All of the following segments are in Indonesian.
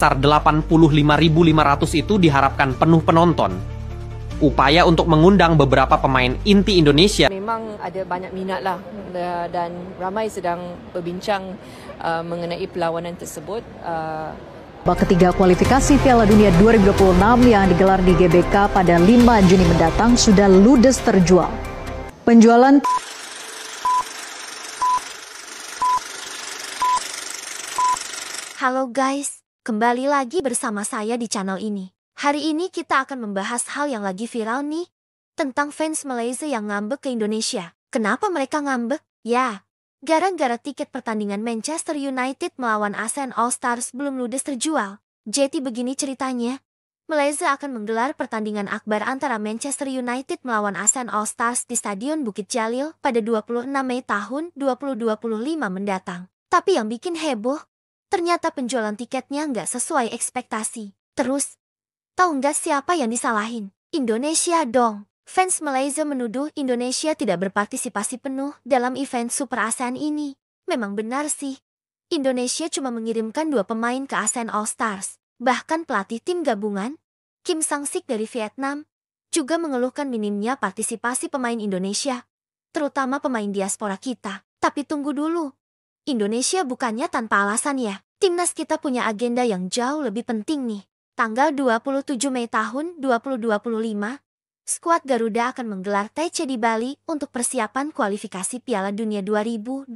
85.500 itu diharapkan penuh penonton. Upaya untuk mengundang beberapa pemain inti Indonesia. Memang ada banyak minat lah dan ramai sedang berbincang mengenai perlawanan tersebut. Babak ketiga kualifikasi Piala Dunia 2026 yang digelar di GBK pada 5 Juni mendatang sudah ludes terjual. Penjualan Halo guys, kembali lagi bersama saya di channel ini. Hari ini kita akan membahas hal yang lagi viral nih, tentang fans Malaysia yang ngambek ke Indonesia. Kenapa mereka ngambek? Ya, gara-gara tiket pertandingan Manchester United melawan ASEAN All Stars belum ludes terjual. Jadi begini ceritanya, Malaysia akan menggelar pertandingan akbar antara Manchester United melawan ASEAN All Stars di Stadion Bukit Jalil pada 26 Mei tahun 2025 mendatang. Tapi yang bikin heboh, ternyata penjualan tiketnya nggak sesuai ekspektasi. Terus, tahu nggak siapa yang disalahin? Indonesia dong. Fans Malaysia menuduh Indonesia tidak berpartisipasi penuh dalam event Super ASEAN ini. Memang benar sih, Indonesia cuma mengirimkan 2 pemain ke ASEAN All Stars. Bahkan pelatih tim gabungan, Kim Sang-sik dari Vietnam, juga mengeluhkan minimnya partisipasi pemain Indonesia, terutama pemain diaspora kita. Tapi tunggu dulu, Indonesia bukannya tanpa alasan ya. Timnas kita punya agenda yang jauh lebih penting nih. Tanggal 27 Mei tahun 2025, skuad Garuda akan menggelar TC di Bali untuk persiapan kualifikasi Piala Dunia 2026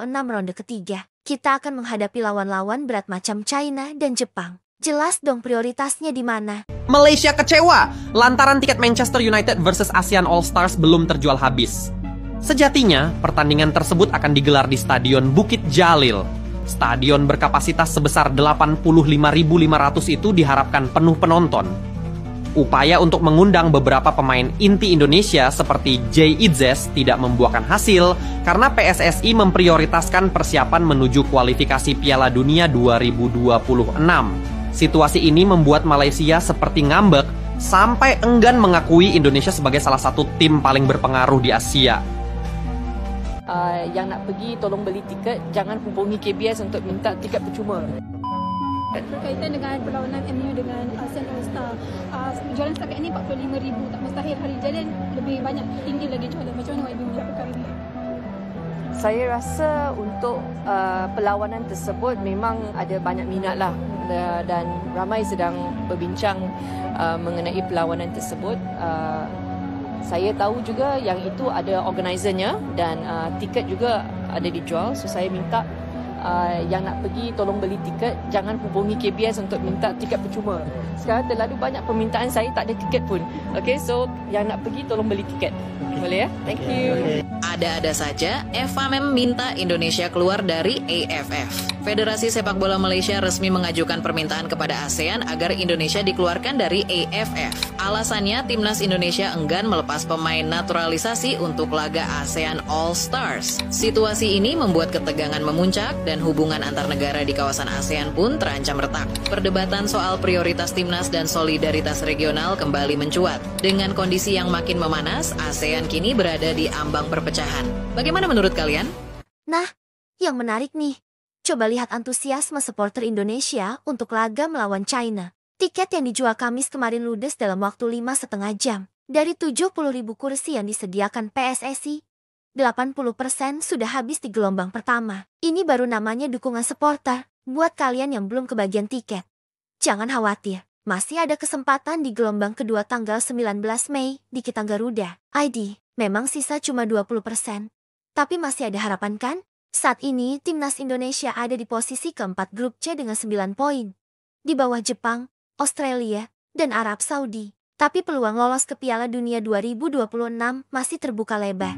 ronde ketiga. Kita akan menghadapi lawan-lawan berat macam China dan Jepang. Jelas dong prioritasnya di mana. Malaysia kecewa lantaran tiket Manchester United versus ASEAN All Stars belum terjual habis. Sejatinya, pertandingan tersebut akan digelar di Stadion Bukit Jalil. Stadion berkapasitas sebesar 85.500 itu diharapkan penuh penonton. Upaya untuk mengundang beberapa pemain inti Indonesia seperti Jay Idzes tidak membuahkan hasil karena PSSI memprioritaskan persiapan menuju kualifikasi Piala Dunia 2026. Situasi ini membuat Malaysia seperti ngambek sampai enggan mengakui Indonesia sebagai salah satu tim paling berpengaruh di Asia. Yang nak pergi tolong beli tiket, jangan hubungi KBS untuk minta tiket percuma. Berkaitan dengan perlawanan MU dengan ASEAN All Star, jualan setakat ini 45,000, tak mustahil hari jalan lebih banyak, tinggi lagi jualan. Macam mana YB melihat perkara ini? Saya rasa untuk perlawanan tersebut memang ada banyak minat lah dan ramai sedang berbincang mengenai perlawanan tersebut. Saya tahu juga yang itu ada organizernya dan tiket juga ada dijual. So saya minta yang nak pergi tolong beli tiket, jangan hubungi KBS untuk minta tiket percuma. Sekarang terlalu banyak permintaan, saya tak ada tiket pun. Okay, so yang nak pergi tolong beli tiket. Boleh ya? Thank you. Ada-ada saja, FAMM minta Indonesia keluar dari AFF. Federasi Sepak Bola Malaysia resmi mengajukan permintaan kepada ASEAN agar Indonesia dikeluarkan dari AFF. Alasannya, timnas Indonesia enggan melepas pemain naturalisasi untuk laga ASEAN All Stars. Situasi ini membuat ketegangan memuncak dan hubungan antar negara di kawasan ASEAN pun terancam retak. Perdebatan soal prioritas timnas dan solidaritas regional kembali mencuat. Dengan kondisi yang makin memanas, ASEAN kini berada di ambang perpecahan. Bagaimana menurut kalian? Nah, yang menarik nih, coba lihat antusiasme supporter Indonesia untuk laga melawan China. Tiket yang dijual Kamis kemarin ludes dalam waktu 5,5 jam. Dari 70.000 kursi yang disediakan PSSI, 80% sudah habis di gelombang pertama. Ini baru namanya dukungan supporter. Buat kalian yang belum kebagian tiket, jangan khawatir. Masih ada kesempatan di gelombang kedua tanggal 19 Mei di Kita Garuda ID. Memang sisa cuma 20%. Tapi masih ada harapan kan? Saat ini, Timnas Indonesia ada di posisi keempat grup C dengan 9 poin. Di bawah Jepang, Australia, dan Arab Saudi. Tapi peluang lolos ke Piala Dunia 2026 masih terbuka lebar.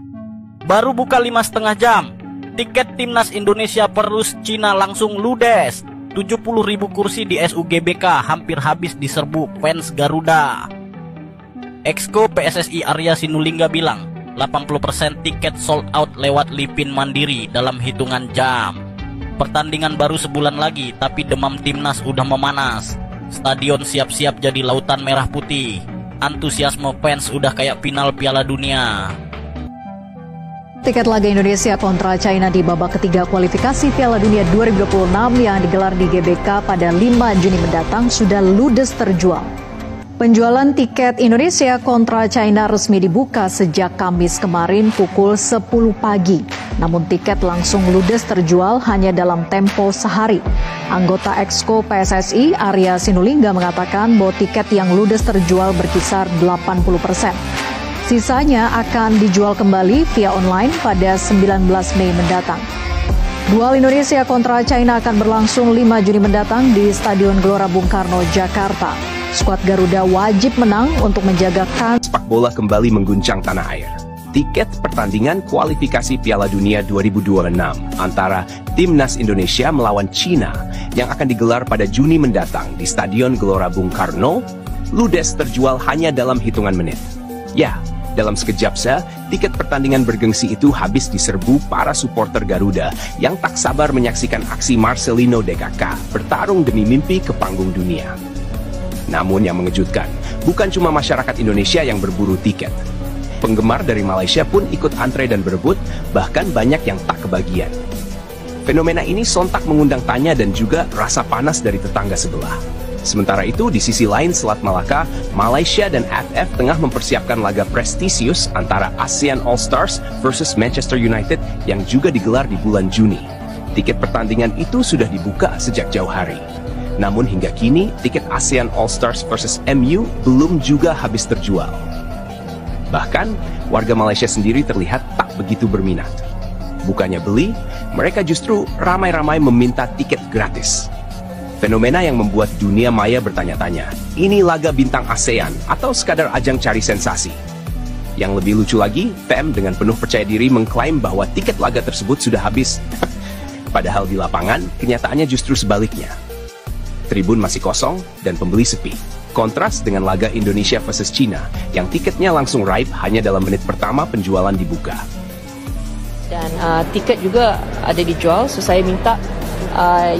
Baru buka 5,5 jam, tiket Timnas Indonesia versus Cina langsung ludes. 70.000 kursi di SUGBK hampir habis diserbu fans Garuda. Exco PSSI Arya Sinulinga bilang, 80% tiket sold out lewat Livin Mandiri dalam hitungan jam. Pertandingan baru sebulan lagi, tapi demam timnas udah memanas. Stadion siap-siap jadi lautan merah putih. Antusiasme fans udah kayak final Piala Dunia. Tiket laga Indonesia kontra China di babak ketiga kualifikasi Piala Dunia 2026 yang digelar di GBK pada 5 Juni mendatang sudah ludes terjual. Penjualan tiket Indonesia kontra China resmi dibuka sejak Kamis kemarin pukul 10 pagi. Namun tiket langsung ludes terjual hanya dalam tempo sehari. Anggota Exco PSSI Arya Sinulinga mengatakan bahwa tiket yang ludes terjual berkisar 80%. Sisanya akan dijual kembali via online pada 19 Mei mendatang. Duel Indonesia kontra China akan berlangsung 5 Juni mendatang di Stadion Gelora Bung Karno, Jakarta. Skuad Garuda wajib menang untuk menjaga sepak bola kembali mengguncang tanah air. Tiket pertandingan kualifikasi Piala Dunia 2026 antara Timnas Indonesia melawan China yang akan digelar pada Juni mendatang di Stadion Gelora Bung Karno ludes terjual hanya dalam hitungan menit. Ya, dalam sekejap tiket pertandingan bergengsi itu habis diserbu para supporter Garuda yang tak sabar menyaksikan aksi Marcelino DKK bertarung demi mimpi ke panggung dunia. Namun yang mengejutkan, bukan cuma masyarakat Indonesia yang berburu tiket. Penggemar dari Malaysia pun ikut antre dan berebut, bahkan banyak yang tak kebagian. Fenomena ini sontak mengundang tanya dan juga rasa panas dari tetangga sebelah. Sementara itu, di sisi lain Selat Malaka, Malaysia dan AFF tengah mempersiapkan laga prestisius antara ASEAN All-Stars versus Manchester United yang juga digelar di bulan Juni. Tiket pertandingan itu sudah dibuka sejak jauh hari. Namun hingga kini, tiket ASEAN All-Stars versus MU belum juga habis terjual. Bahkan, warga Malaysia sendiri terlihat tak begitu berminat. Bukannya beli, mereka justru ramai-ramai meminta tiket gratis. Fenomena yang membuat dunia maya bertanya-tanya, ini laga bintang ASEAN atau sekadar ajang cari sensasi? Yang lebih lucu lagi, FM dengan penuh percaya diri mengklaim bahwa tiket laga tersebut sudah habis. Padahal di lapangan, kenyataannya justru sebaliknya. Tribun masih kosong dan pembeli sepi. Kontras dengan laga Indonesia versus China yang tiketnya langsung raib hanya dalam menit pertama penjualan dibuka. Dan tiket juga ada dijual, so saya minta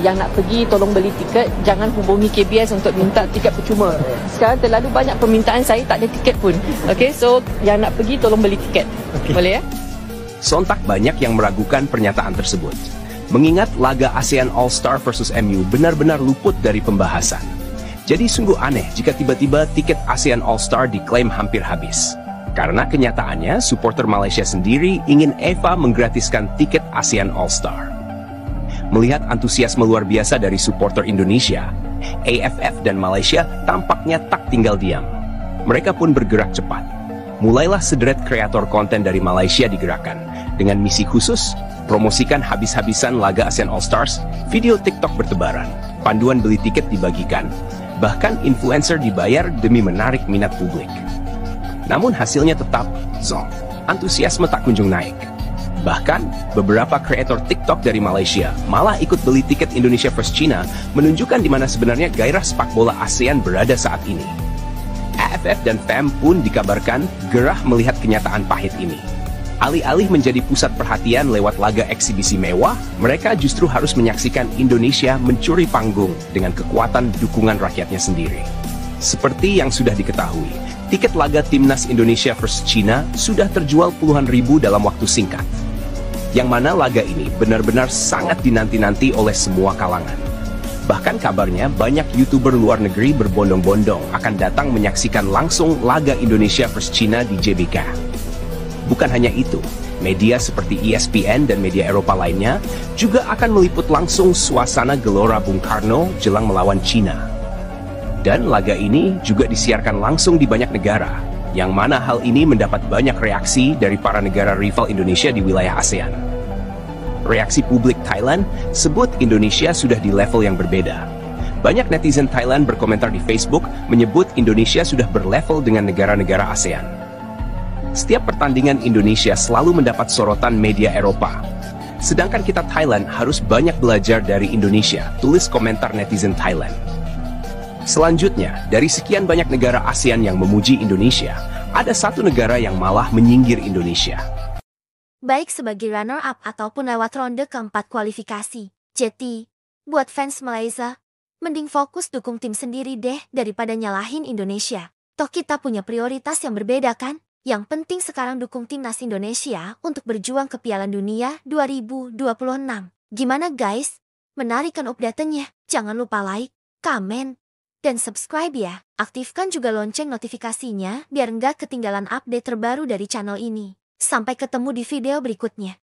yang nak pergi tolong beli tiket, jangan hubungi KBS untuk minta tiket percuma. Sekarang terlalu banyak permintaan, saya tak ada tiket pun. Okay, so yang nak pergi tolong beli tiket. Okay. Boleh ya? Sontak banyak yang meragukan pernyataan tersebut. Mengingat laga ASEAN All-Star versus MU benar-benar luput dari pembahasan. Jadi sungguh aneh jika tiba-tiba tiket ASEAN All-Star diklaim hampir habis. Karena kenyataannya, supporter Malaysia sendiri ingin EVA menggratiskan tiket ASEAN All-Star. Melihat antusiasme luar biasa dari supporter Indonesia, AFF dan Malaysia tampaknya tak tinggal diam. Mereka pun bergerak cepat. Mulailah sederet kreator konten dari Malaysia digerakkan dengan misi khusus, promosikan habis-habisan laga ASEAN All-Stars, video TikTok bertebaran, panduan beli tiket dibagikan, bahkan influencer dibayar demi menarik minat publik. Namun hasilnya tetap zonk, antusiasme tak kunjung naik. Bahkan, beberapa kreator TikTok dari Malaysia malah ikut beli tiket Indonesia vs China, menunjukkan di mana sebenarnya gairah sepak bola ASEAN berada saat ini. AFF dan FAM pun dikabarkan gerah melihat kenyataan pahit ini. Alih-alih menjadi pusat perhatian lewat laga eksibisi mewah, mereka justru harus menyaksikan Indonesia mencuri panggung dengan kekuatan dukungan rakyatnya sendiri. Seperti yang sudah diketahui, tiket laga Timnas Indonesia vs China sudah terjual puluhan ribu dalam waktu singkat. Yang mana laga ini benar-benar sangat dinanti-nanti oleh semua kalangan. Bahkan kabarnya banyak YouTuber luar negeri berbondong-bondong akan datang menyaksikan langsung laga Indonesia vs China di JBK. Bukan hanya itu, media seperti ESPN dan media Eropa lainnya juga akan meliput langsung suasana Gelora Bung Karno jelang melawan China. Dan laga ini juga disiarkan langsung di banyak negara, yang mana hal ini mendapat banyak reaksi dari para negara rival Indonesia di wilayah ASEAN. Reaksi publik Thailand sebut Indonesia sudah di level yang berbeda. Banyak netizen Thailand berkomentar di Facebook menyebut Indonesia sudah berlevel dengan negara-negara ASEAN. Setiap pertandingan Indonesia selalu mendapat sorotan media Eropa. Sedangkan kita Thailand harus banyak belajar dari Indonesia, tulis komentar netizen Thailand. Selanjutnya, dari sekian banyak negara ASEAN yang memuji Indonesia, ada satu negara yang malah menyinggir Indonesia. Baik sebagai runner-up ataupun lewat ronde keempat kualifikasi. Jadi, buat fans Malaysia, mending fokus dukung tim sendiri deh daripada nyalahin Indonesia. Toh kita punya prioritas yang berbeda kan? Yang penting sekarang dukung timnas Indonesia untuk berjuang ke Piala Dunia 2026. Gimana guys? Menarik kan update-nya? Jangan lupa like, komen, dan subscribe ya. Aktifkan juga lonceng notifikasinya biar nggak ketinggalan update terbaru dari channel ini. Sampai ketemu di video berikutnya.